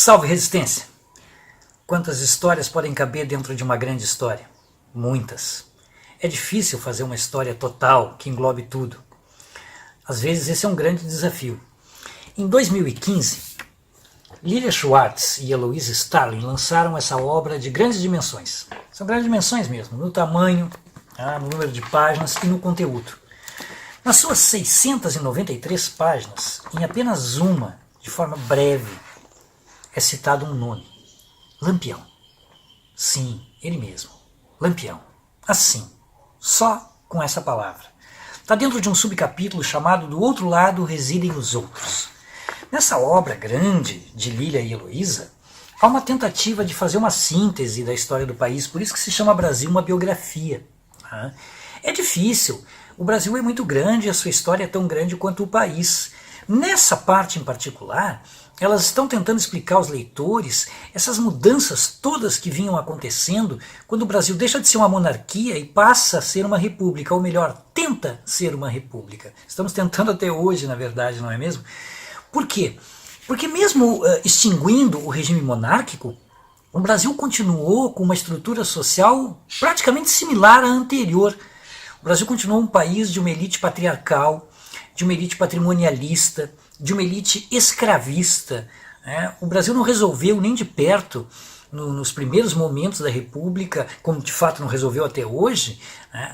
Salve Resistência! Quantas histórias podem caber dentro de uma grande história? Muitas. É difícil fazer uma história total que englobe tudo. Às vezes esse é um grande desafio. Em 2015, Lilia Schwartz e Eloise Starling lançaram essa obra de grandes dimensões. São grandes dimensões mesmo, no tamanho, no número de páginas e no conteúdo. Nas suas 693 páginas, em apenas uma, de forma breve, é citado um nome: Lampião. Sim, ele mesmo, Lampião. Assim, só com essa palavra. Está dentro de um subcapítulo chamado Do Outro Lado Residem os Outros. Nessa obra grande de Lilia e Heloísa, há uma tentativa de fazer uma síntese da história do país, por isso que se chama Brasil uma biografia. É difícil, o Brasil é muito grande e a sua história é tão grande quanto o país. Nessa parte em particular, elas estão tentando explicar aos leitores essas mudanças todas que vinham acontecendo quando o Brasil deixa de ser uma monarquia e passa a ser uma república, ou melhor, tenta ser uma república. Estamos tentando até hoje, na verdade, não é mesmo? Por quê? Porque mesmo extinguindo o regime monárquico, o Brasil continuou com uma estrutura social praticamente similar à anterior. O Brasil continuou um país de uma elite patriarcal, de uma elite patrimonialista, de uma elite escravista. O Brasil não resolveu nem de perto, nos primeiros momentos da República, como de fato não resolveu até hoje,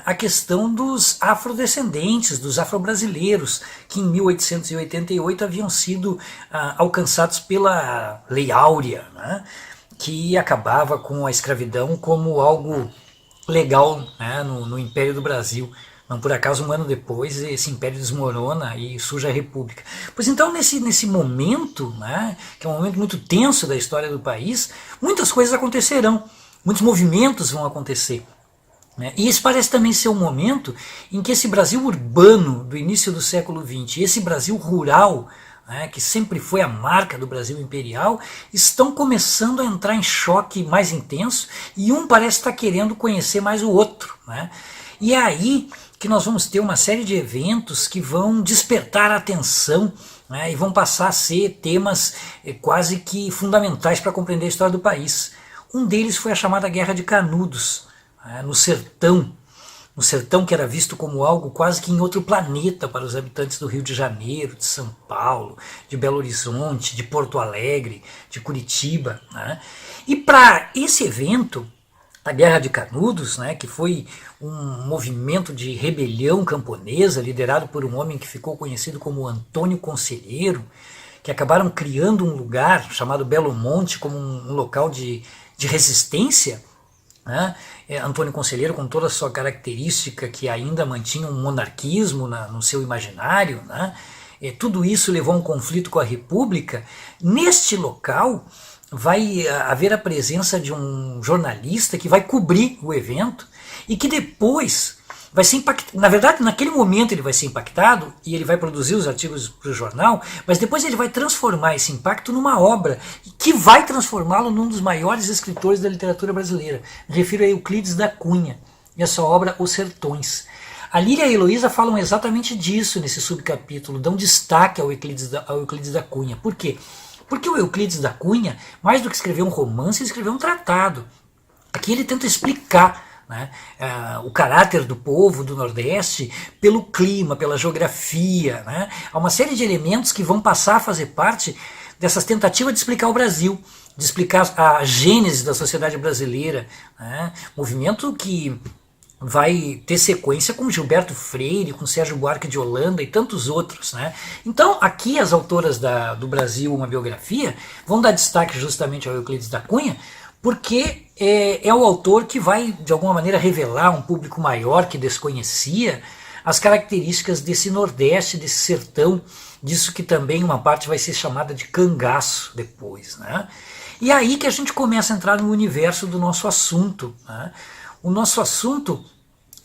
a questão dos afrodescendentes, dos afro-brasileiros, que em 1888 haviam sido alcançados pela Lei Áurea, que acabava com a escravidão como algo legal no Império do Brasil. Não por acaso, um ano depois, esse império desmorona e surge a República. Pois então, nesse momento, que é um momento muito tenso da história do país, muitas coisas acontecerão, muitos movimentos vão acontecer. E esse parece também ser um momento em que esse Brasil urbano do início do século XX e esse Brasil rural, que sempre foi a marca do Brasil imperial, estão começando a entrar em choque mais intenso e um parece estar querendo conhecer mais o outro. E é aí que nós vamos ter uma série de eventos que vão despertar a atenção e vão passar a ser temas quase que fundamentais para compreender a história do país. Um deles foi a chamada Guerra de Canudos, no sertão que era visto como algo quase que em outro planeta para os habitantes do Rio de Janeiro, de São Paulo, de Belo Horizonte, de Porto Alegre, de Curitiba. E para esse evento, a Guerra de Canudos, que foi um movimento de rebelião camponesa liderado por um homem que ficou conhecido como Antônio Conselheiro, que acabaram criando um lugar chamado Belo Monte como um local de resistência. Antônio Conselheiro, com toda a sua característica que ainda mantinha um monarquismo no seu imaginário, tudo isso levou a um conflito com a República. Neste local vai haver a presença de um jornalista que vai cobrir o evento e que depois vai ser impactado. Na verdade, naquele momento ele vai ser impactado e ele vai produzir os artigos para o jornal, mas depois ele vai transformar esse impacto numa obra que vai transformá-lo num dos maiores escritores da literatura brasileira. Me refiro a Euclides da Cunha e a sua obra Os Sertões. A Lilia e a Heloísa falam exatamente disso nesse subcapítulo, dão destaque ao Euclides da Cunha. Por quê? Porque o Euclides da Cunha, mais do que escrever um romance, ele escreveu um tratado. Aqui ele tenta explicar o caráter do povo do Nordeste pelo clima, pela geografia. Há uma série de elementos que vão passar a fazer parte dessas tentativas de explicar o Brasil, de explicar a gênese da sociedade brasileira. Movimento que vai ter sequência com Gilberto Freire, com Sérgio Buarque de Holanda e tantos outros. Então aqui as autoras do Brasil, uma biografia, vão dar destaque justamente ao Euclides da Cunha, porque é o autor que vai de alguma maneira revelar a um público maior que desconhecia as características desse Nordeste, desse sertão, disso que também uma parte vai ser chamada de cangaço depois. E é aí que a gente começa a entrar no universo do nosso assunto. O nosso assunto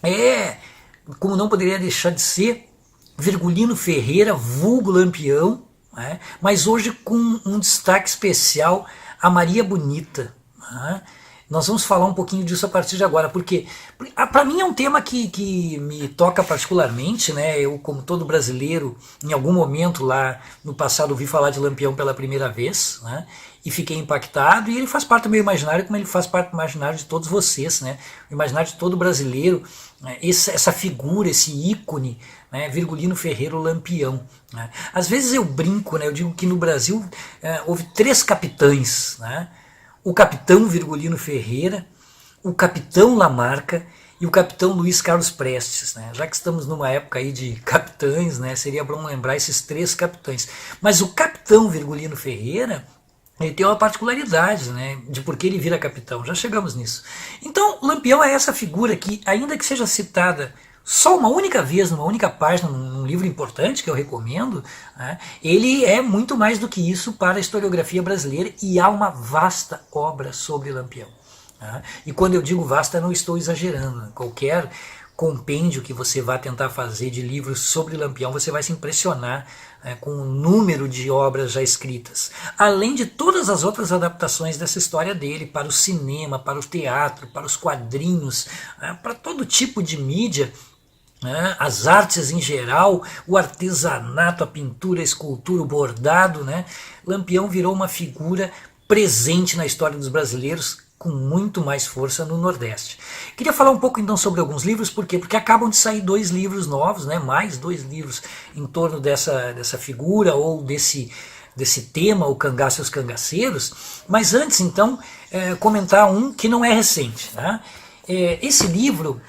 é, como não poderia deixar de ser, Virgulino Ferreira, vulgo Lampião, mas hoje com um destaque especial a Maria Bonita. Nós vamos falar um pouquinho disso a partir de agora, porque para mim é um tema que me toca particularmente, Eu, como todo brasileiro, em algum momento lá no passado ouvi falar de Lampião pela primeira vez, e fiquei impactado, e ele faz parte do meu imaginário, como ele faz parte do imaginário de todos vocês, né? O imaginário de todo brasileiro, né? Essa figura, esse ícone, né? Virgulino Ferreira, o Lampião. Né? Às vezes eu brinco, né? Eu digo que no Brasil houve 3 capitães, né? O capitão Virgulino Ferreira, o capitão Lamarca e o capitão Luiz Carlos Prestes, né? Já que estamos numa época aí de capitães, né? Seria bom lembrar esses 3 capitães. Mas o capitão Virgulino Ferreira, ele tem uma particularidade, né, de por que ele vira capitão. Já chegamos nisso. Então, Lampião é essa figura que, ainda que seja citada só uma única vez, numa única página, num livro importante que eu recomendo, né, ele é muito mais do que isso para a historiografia brasileira, e há uma vasta obra sobre Lampião. Né? E quando eu digo vasta, não estou exagerando. Né? Qualquer compêndio que você vá tentar fazer de livros sobre Lampião, você vai se impressionar com o número de obras já escritas, além de todas as outras adaptações dessa história dele para o cinema, para o teatro, para os quadrinhos, para todo tipo de mídia, as artes em geral, o artesanato, a pintura, a escultura, o bordado. Né? Lampião virou uma figura presente na história dos brasileiros, com muito mais força no Nordeste. Queria falar um pouco então sobre alguns livros, por quê? Porque acabam de sair 2 livros novos, né? Mais 2 livros em torno dessa figura ou desse tema, o Cangaço e os Cangaceiros. Mas antes então, comentar um que não é recente. Né? Esse livro,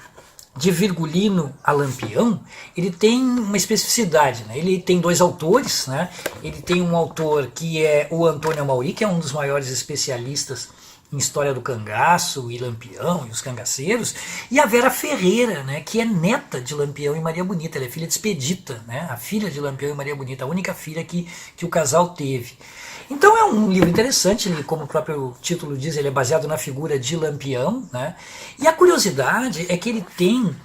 de Virgulino a Lampião, ele tem uma especificidade, né? Ele tem 2 autores, né? Ele tem um autor que é o Antônio Amauri, que é um dos maiores especialistas em história do cangaço e Lampião e os cangaceiros, e a Vera Ferreira, né, que é neta de Lampião e Maria Bonita. Ela é filha de Expedita, né, a filha de Lampião e Maria Bonita, a única filha que o casal teve. Então é um livro interessante, ele, como o próprio título diz, ele é baseado na figura de Lampião, né, e a curiosidade é que ele tem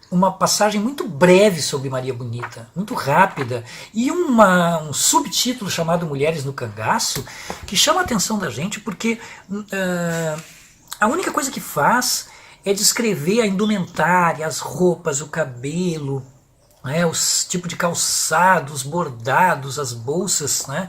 uma passagem muito breve sobre Maria Bonita, muito rápida, e um subtítulo chamado Mulheres no Cangaço, que chama a atenção da gente porque a única coisa que faz é descrever a indumentária, as roupas, o cabelo, os tipos de calçados, bordados, as bolsas, né?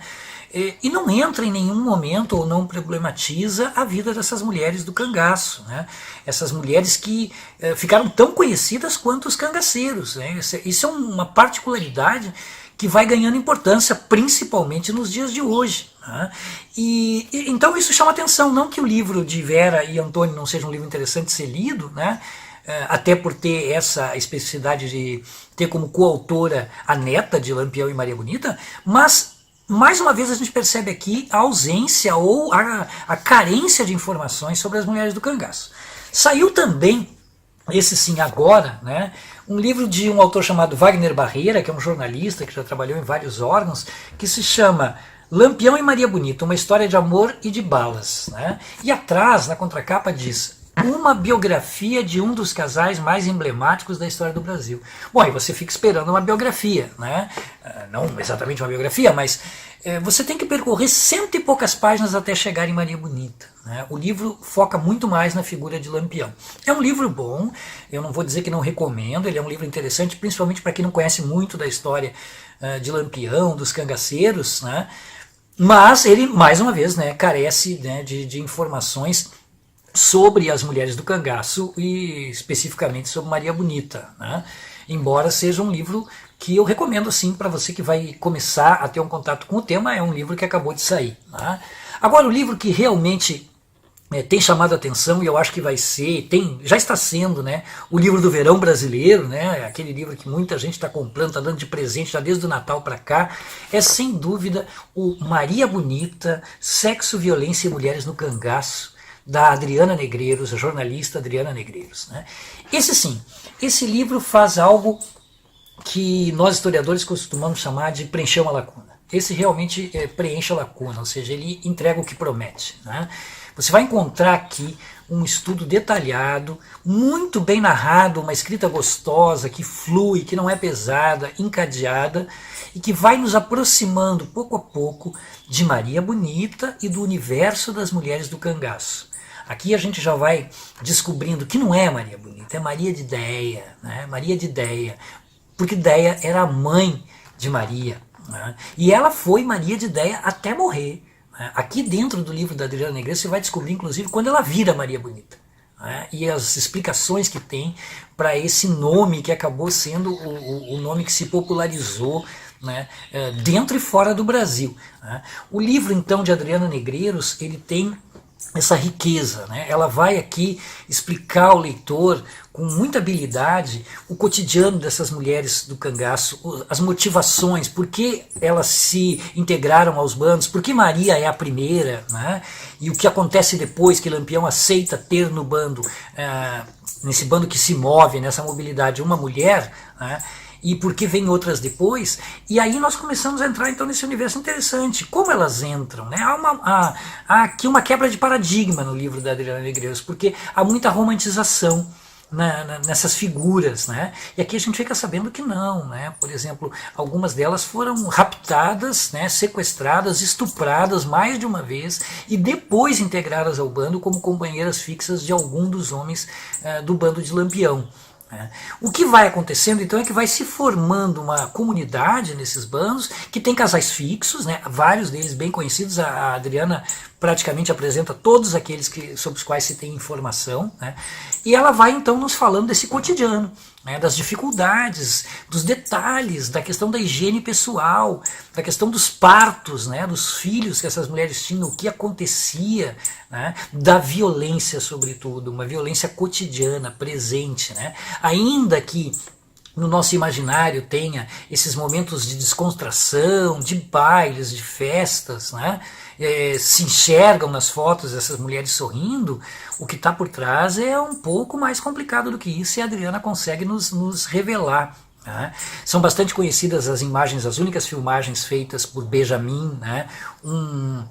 E não entra em nenhum momento ou não problematiza a vida dessas mulheres do cangaço, né? Essas mulheres que ficaram tão conhecidas quanto os cangaceiros, né? Isso é uma particularidade que vai ganhando importância, principalmente nos dias de hoje. Né? Então isso chama atenção, não que o livro de Vera e Antônio não seja um livro interessante de ser lido, né? Até por ter essa especificidade de ter como coautora a neta de Lampião e Maria Bonita, mas mais uma vez a gente percebe aqui a ausência ou a carência de informações sobre as mulheres do cangaço. Saiu também, esse sim agora, né, um livro de um autor chamado Wagner Barreira, que é um jornalista que já trabalhou em vários órgãos, que se chama Lampião e Maria Bonita, uma história de amor e de balas. Né? E atrás, na contracapa, diz: uma biografia de um dos casais mais emblemáticos da história do Brasil. Bom, aí você fica esperando uma biografia, né? Não exatamente uma biografia, mas você tem que percorrer 100 e poucas páginas até chegar em Maria Bonita. Né? O livro foca muito mais na figura de Lampião. É um livro bom, eu não vou dizer que não recomendo, ele é um livro interessante, principalmente para quem não conhece muito da história de Lampião, dos cangaceiros, né? Mas ele, mais uma vez, né, carece, né, de informações sobre as mulheres do cangaço e especificamente sobre Maria Bonita, né? Embora seja um livro que eu recomendo sim para você que vai começar a ter um contato com o tema, é um livro que acabou de sair. Né? Agora, o livro que realmente tem chamado a atenção, e eu acho que vai ser, já está sendo, né, o livro do verão brasileiro, né, aquele livro que muita gente está comprando, está dando de presente já desde o Natal para cá, é sem dúvida o Maria Bonita, Sexo, Violência e Mulheres no Cangaço, da Adriana Negreiros, a jornalista Adriana Negreiros. Né? Esse livro faz algo que nós historiadores costumamos chamar de preencher uma lacuna. Esse realmente preenche a lacuna, ou seja, ele entrega o que promete. Né? Você vai encontrar aqui um estudo detalhado, muito bem narrado, uma escrita gostosa, que flui, que não é pesada, encadeada, e que vai nos aproximando pouco a pouco de Maria Bonita e do universo das mulheres do cangaço. Aqui a gente já vai descobrindo que não é Maria Bonita, é Maria de Déia, né? Maria de Déia, porque Déia era a mãe de Maria, né? E ela foi Maria de Déia até morrer. Aqui dentro do livro da Adriana Negreiros você vai descobrir, inclusive, quando ela vira Maria Bonita. E as explicações que tem para esse nome que acabou sendo o nome que se popularizou, né, dentro e fora do Brasil. O livro, então, de Adriana Negreiros, ele tem essa riqueza, né? Ela vai aqui explicar ao leitor com muita habilidade o cotidiano dessas mulheres do cangaço, as motivações, por que elas se integraram aos bandos, por que Maria é a primeira, né? E o que acontece depois que Lampião aceita ter no bando, nesse bando que se move, nessa mobilidade, uma mulher, né? E por que vem outras depois, e aí nós começamos a entrar então nesse universo interessante, como elas entram, né? Há aqui uma quebra de paradigma no livro da Adriana Negreiros, porque há muita romantização nessas figuras, né? E aqui a gente fica sabendo que não, né? Por exemplo, algumas delas foram raptadas, né? Sequestradas, estupradas mais de uma vez e depois integradas ao bando como companheiras fixas de algum dos homens do bando de Lampião. O que vai acontecendo então é que vai se formando uma comunidade nesses bandos que tem casais fixos, né, vários deles bem conhecidos. A Adriana praticamente apresenta todos aqueles sobre os quais se tem informação, né, e ela vai então nos falando desse cotidiano, né, das dificuldades, dos detalhes, da questão da higiene pessoal, da questão dos partos, né, dos filhos que essas mulheres tinham, o que acontecia, né, da violência sobretudo, uma violência cotidiana, presente, né, ainda que no nosso imaginário tenha esses momentos de descontração, de bailes, de festas, né? Se enxergam nas fotos essas mulheres sorrindo, o que está por trás é um pouco mais complicado do que isso, e a Adriana consegue nos revelar. Né? São bastante conhecidas as imagens, as únicas filmagens feitas por Benjamin, né? Um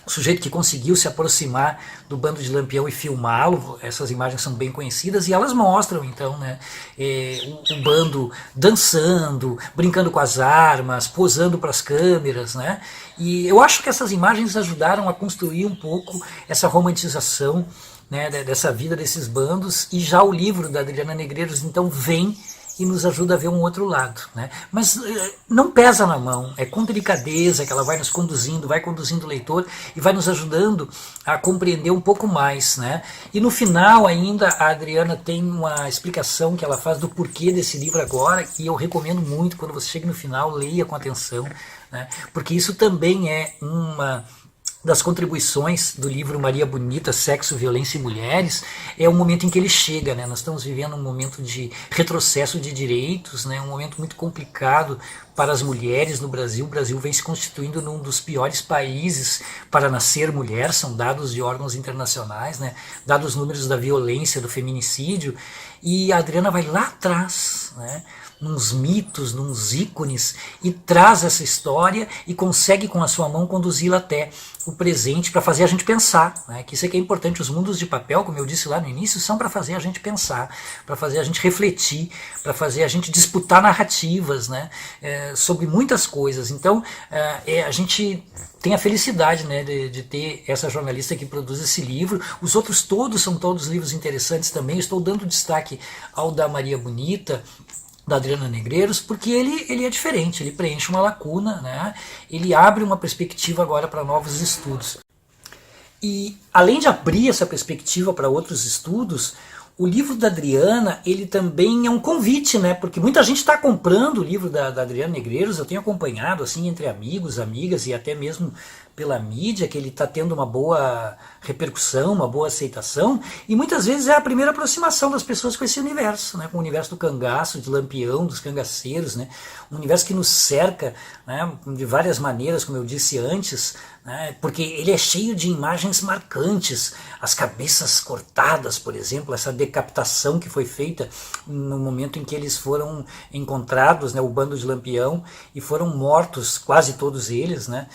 sujeito que conseguiu se aproximar do bando de Lampião e filmá-lo. Essas imagens são bem conhecidas e elas mostram então, né, o bando dançando, brincando com as armas, posando para as câmeras, né? E eu acho que essas imagens ajudaram a construir um pouco essa romantização, né, dessa vida desses bandos, e já o livro da Adriana Negreiros então vem e nos ajuda a ver um outro lado, né? Mas não pesa na mão, é com delicadeza que ela vai nos conduzindo, vai conduzindo o leitor e vai nos ajudando a compreender um pouco mais, né? E no final ainda a Adriana tem uma explicação que ela faz do porquê desse livro agora, que eu recomendo muito. Quando você chega no final, leia com atenção, né? Porque isso também é uma das contribuições do livro Maria Bonita, Sexo, Violência e Mulheres, é o momento em que ele chega, né? Nós estamos vivendo um momento de retrocesso de direitos, né? Um momento muito complicado para as mulheres no Brasil. O Brasil vem se constituindo num dos piores países para nascer mulher, são dados de órgãos internacionais, né? Dados os números da violência, do feminicídio, e a Adriana vai lá atrás, né? Nos mitos, nos ícones, e traz essa história e consegue com a sua mão conduzi-la até o presente para fazer a gente pensar, né? Que isso é que é importante. Os mundos de papel, como eu disse lá no início, são para fazer a gente pensar, para fazer a gente refletir, para fazer a gente disputar narrativas, né? Sobre muitas coisas. Então a gente tem a felicidade, né, de ter essa jornalista que produz esse livro. Os outros todos são todos livros interessantes também. Eu estou dando destaque ao da Maria Bonita, da Adriana Negreiros, porque ele é diferente, ele preenche uma lacuna, né? Ele abre uma perspectiva agora para novos estudos. E além de abrir essa perspectiva para outros estudos, o livro da Adriana, ele também é um convite, né? Porque muita gente está comprando o livro da Adriana Negreiros. Eu tenho acompanhado assim entre amigos, amigas e até mesmo pela mídia, que ele está tendo uma boa repercussão, uma boa aceitação, e muitas vezes é a primeira aproximação das pessoas com esse universo, né? Com o universo do cangaço, de Lampião, dos cangaceiros, né? Um universo que nos cerca, né, de várias maneiras, como eu disse antes, né? Porque ele é cheio de imagens marcantes, as cabeças cortadas, por exemplo, essa decapitação que foi feita no momento em que eles foram encontrados, né, o bando de Lampião, e foram mortos, quase todos eles, né,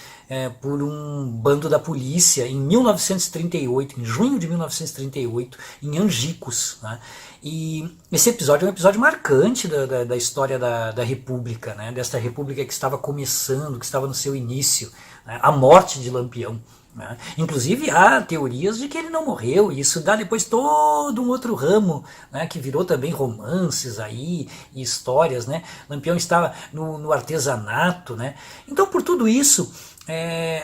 por um bando da polícia em 1938, em junho de 1938, em Angicos, né? E esse episódio é um episódio marcante da história da República, né? Desta República que estava começando, que estava no seu início, né? A morte de Lampião, né? Inclusive há teorias de que ele não morreu, e isso dá depois todo um outro ramo, né, que virou também romances aí, e histórias, né? Lampião estava no artesanato, né? Então por tudo isso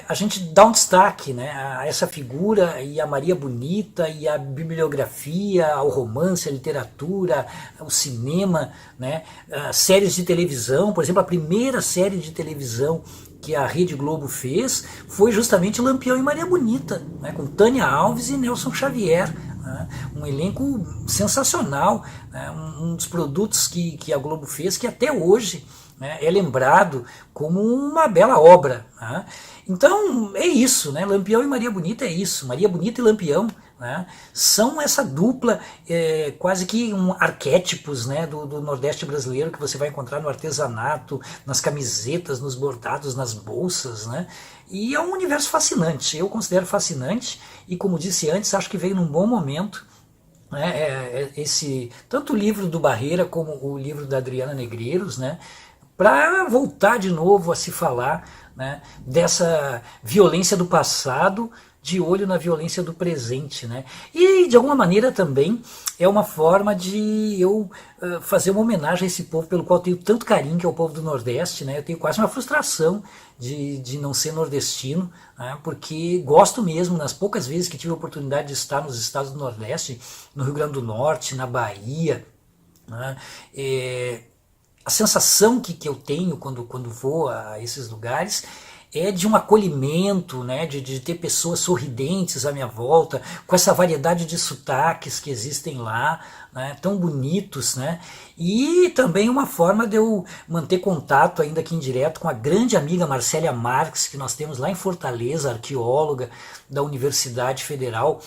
a gente dá um destaque, né, a essa figura e a Maria Bonita e a bibliografia, ao romance, a literatura, o cinema, né, séries de televisão, por exemplo, a primeira série de televisão que a Rede Globo fez foi justamente Lampião e Maria Bonita, né, com Tânia Alves e Nelson Xavier, né, um elenco sensacional, né, um dos produtos que a Globo fez que até hoje, né, é lembrado como uma bela obra, né? Então é isso, né? Lampião e Maria Bonita é isso, Maria Bonita e Lampião, né, são essa dupla, quase que arquétipos, né, do Nordeste brasileiro, que você vai encontrar no artesanato, nas camisetas, nos bordados, nas bolsas, né? E é um universo fascinante, eu considero fascinante, e como disse antes, acho que veio num bom momento, né, esse, tanto o livro do Barreira como o livro da Adriana Negreiros, né, para voltar de novo a se falar, né, dessa violência do passado de olho na violência do presente, né? E de alguma maneira também é uma forma de eu fazer uma homenagem a esse povo pelo qual eu tenho tanto carinho, que é o povo do Nordeste, né? Eu tenho quase uma frustração de não ser nordestino, né? Porque gosto mesmo, nas poucas vezes que tive a oportunidade de estar nos estados do Nordeste, no Rio Grande do Norte, na Bahia, né? A sensação que eu tenho quando vou a esses lugares é de um acolhimento, né, de ter pessoas sorridentes à minha volta, com essa variedade de sotaques que existem lá, né, tão bonitos, né, e também uma forma de eu manter contato, ainda que indireto, com a grande amiga Marcélia Marques, que nós temos lá em Fortaleza, arqueóloga da Universidade Federal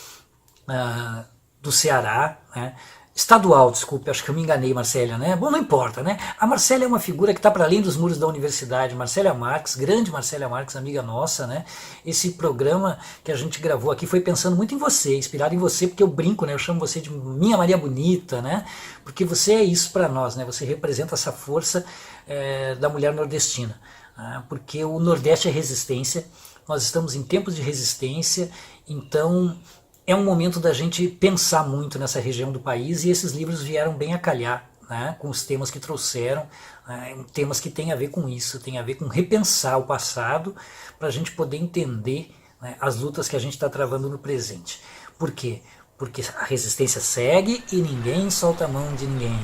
do Ceará, né, estadual, desculpe, acho que eu me enganei, Marcélia, né? Bom, não importa, né? A Marcélia é uma figura que está para além dos muros da universidade. Marcélia Marques, grande Marcélia Marques, amiga nossa, né? Esse programa que a gente gravou aqui foi pensando muito em você, inspirado em você, porque eu brinco, né? Eu chamo você de minha Maria Bonita, né? Porque você é isso para nós, né? Você representa essa força da mulher nordestina, né? Porque o Nordeste é resistência, nós estamos em tempos de resistência, então é um momento da gente pensar muito nessa região do país, e esses livros vieram bem a calhar, né, com os temas que trouxeram, temas que têm a ver com isso, tem a ver com repensar o passado para a gente poder entender, né, as lutas que a gente está travando no presente. Por quê? Porque a resistência segue e ninguém solta a mão de ninguém.